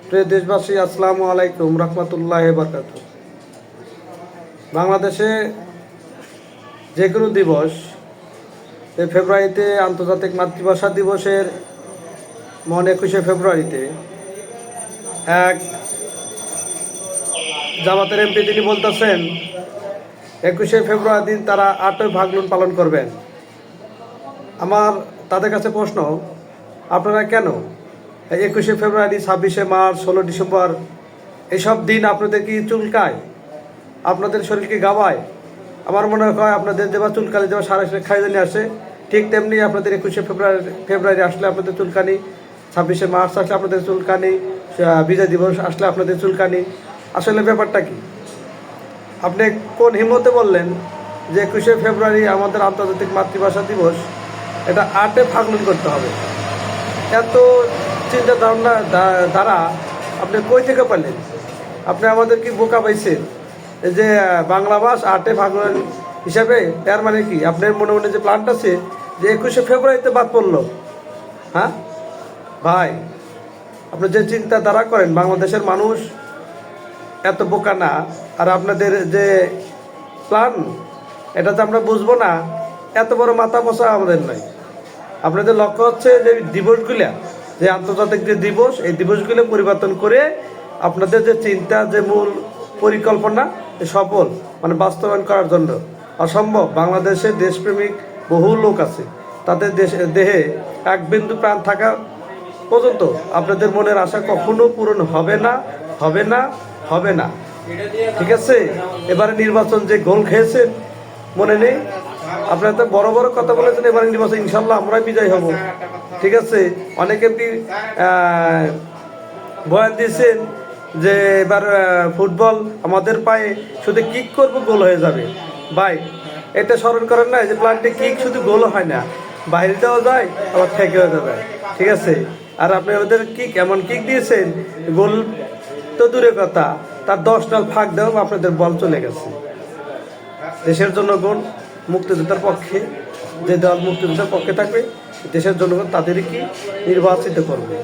প্রিয় দেশবাসী, আসসালামু আলাইকুম রহমতুল্লাহি বারাকাতুহু। বাংলাদেশে যে কোনো দিবস এই ফেব্রুয়ারিতে আন্তর্জাতিক মাতৃভাষা দিবসের 21শে ফেব্রুয়ারিতে এক জামাতের এমপি তিনি বলতেছেন 21শে ফেব্রুয়ারি দিন তারা 8ই ফাল্গুন পালন করবেন। আমার তাদের কাছে প্রশ্ন, আপনারা কেন 21শে ফেব্রুয়ারি, 26শে মার্চ, 16 ডিসেম্বর এইসব দিন আপনাদের কি চুলকায়? আপনাদের শরীরকে গাওয়ায়? আমার মনে হয় আপনাদের যেবার চুলকালে যেবার সারা খাইজানি আসে, ঠিক তেমনি আপনাদের 21শে ফেব্রুয়ারি আসলে আপনাদের চুলকানি, 26শে মার্চ আসলে আপনাদের চুলকানি, বিজয় দিবস আসলে আপনাদের চুলকানি। আসলে ব্যাপারটা কি? আপনি কোন হিম্মতে বললেন যে 21শে ফেব্রুয়ারি আমাদের আন্তর্জাতিক মাতৃভাষা দিবস, এটা 8 ফাল্গুন করতে হবে? এত চিন্তা ধারণা দ্বারা আপনি কই থেকে পেলেন? আপনি আমাদের কি বোকা পাইছেন যে বাংলা মাস 8 ফাল্গুন হিসাবে? তার মানে কি আপনার মনে মনে যে প্ল্যানটা আছে যে 21শে ফেব্রুয়ারিতে বাদ পড়লো? হ্যাঁ ভাই, আপনি যে চিন্তা ধারা করেন, বাংলাদেশের মানুষ এত বোকা না। আর আপনাদের যে প্ল্যান, এটা তো আমরা বুঝবো না, এত বড় মাথা বসা আমাদের নয়। আপনাদের লক্ষ্য হচ্ছে যে দিবসগুলা, যে আন্তর্জাতিক যে দিবস, এই দিবসগুলো পরিবর্তন করে আপনাদের যে চিন্তা, যে মূল পরিকল্পনা সফল মানে বাস্তবায়ন করার জন্য অসম্ভব। বাংলাদেশে দেশপ্রেমিক বহু লোক আছে, তাদের দেহে এক বিন্দু প্রাণ থাকা পর্যন্ত আপনাদের মনের আশা কখনো পূরণ হবে না, হবে না, হবে না। ঠিক আছে? এবারে নির্বাচন যে গোল খেয়েছেন মনে নেই? আপনারা তো বড় বড় কথা বলেছেন, এবারে নির্বাচন ইনশাল্লাহ আমরাই বিজয় হব। ঠিক আছে? অনেকে বয়ান দিয়েছেন যে এবার ফুটবল আমাদের পায়ে, শুধু কিক করবো গোল হয়ে যাবে। ভাই, এটা স্মরণ করেন না যে প্লান্টে কিক শুধু গোল হয় না, বাইরে দেওয়া যায়, আবার ঠেকেও যায়। ঠিক আছে? আর আপনি ওদের কিক এমন কিক দিয়েছেন, গোল তো দূরের কথা, তার 10 নাল ফাঁক দেওয়া আপনাদের বল চলে গেছে। দেশের জনগণ মুক্তিযোদ্ধার পক্ষে, যে দল মুক্তিযোদ্ধার পক্ষে থাকবে, দেশের জনগণ তাদেরকে নির্বাচিত করবে।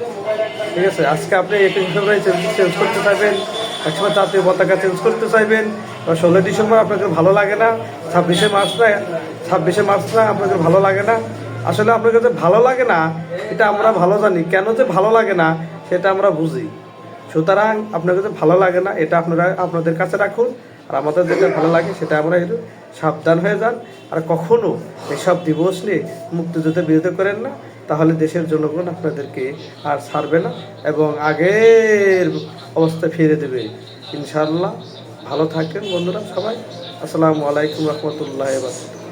ঠিক আছে? আজকে আপনি 21শে ফেব্রুয়ারি চেঞ্জ করতে চাইবেন, একসময় জাতীয় পতাকা চেঞ্জ করতে চাইবেন, 16 ডিসেম্বর আপনাদের ভালো লাগে না, 26শে মার্চ না আপনাদের ভালো লাগে না। আসলে আপনার কাছে ভালো লাগে না, এটা আমরা ভালো জানি। কেন যে ভালো লাগে না সেটা আমরা বুঝি। সুতরাং আপনার কাছে ভালো লাগে না, এটা আপনারা আপনাদের কাছে রাখুন। আর আমাদের যেটা ভালো লাগে সেটা আমরা একটু সাবধান হয়ে যান। আর কখনো এসব দিবস নিয়ে মুক্তিযুদ্ধের বিরোধিতা করেন না, তাহলে দেশের জনগণ আপনাদেরকে আর ছাড়বে না এবং আগের অবস্থায় ফিরে দেবে ইনশাআল্লাহ। ভালো থাকেন বন্ধুরা সবাই। আসসালামু আলাইকুম রহমতুল্লাহি ওয়া বারাকাতুহু।